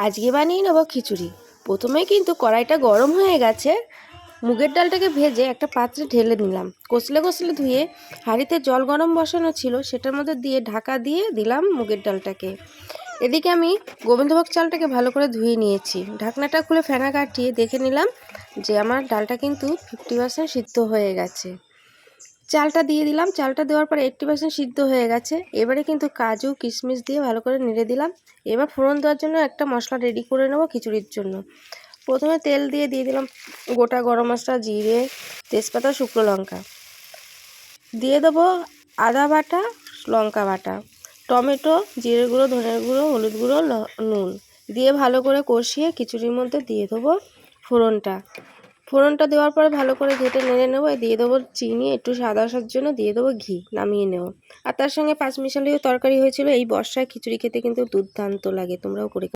আজকে বানিয়ে নেব খিচুড়ি। প্রথমে কিন্তু কড়াইটা গরম হয়ে গেছে। মুগের ডালটাকে ভেজে একটা পাত্রে ঢেলে নিলাম। কষলে কষলে ধুয়ে হাঁড়িতে জল গরম বসানো ছিল, সেটার মধ্যে দিয়ে ঢাকা দিয়ে দিলাম মুগের ডালটাকে। এদিকে আমি গোবিন্দভোগ চালটাকে ভালো করে ধুয়ে নিয়েছি। ঢাকনাটা খুলে ফেনা কাটিয়ে দেখে নিলাম যে আমার ডালটা কিন্তু 50% সিদ্ধ হয়ে গেছে। চালটা দিয়ে দিলাম। চালটা দেওয়ার পরে 80% সিদ্ধ হয়ে গেছে। এবারে কিন্তু কাজু কিশমিশ দিয়ে ভালো করে নেড়ে দিলাম। এবার ফোড়ন দেওয়ার জন্য একটা মশলা রেডি করে নেব খিচুড়ির জন্য। প্রথমে তেল দিয়ে দিলাম গোটা গরম মশলা, জিরে, তেজপাতা, শুকনো লঙ্কা। দিয়ে দেবো আদা বাটা, লঙ্কা বাটা, টমেটো, জিরে গুঁড়ো, ধনের গুঁড়ো, হলুদ গুঁড়ো, নুন দিয়ে ভালো করে কষিয়ে খিচুড়ির মধ্যে দিয়ে দেবো ফোড়নটা দেওয়ার পরে ভালো করে ঘেটে নেড়ে নেবো। দিয়ে দেবো চিনি, একটু সাদা আসার জন্য দিয়ে দেবো ঘি, নামিয়ে নেব। আর তার সঙ্গে 5 মিশালিও তরকারি হয়েছিল। এই বর্ষায় খিচুড়ি খেতে কিন্তু দুর্দান্ত লাগে, তোমরাও করে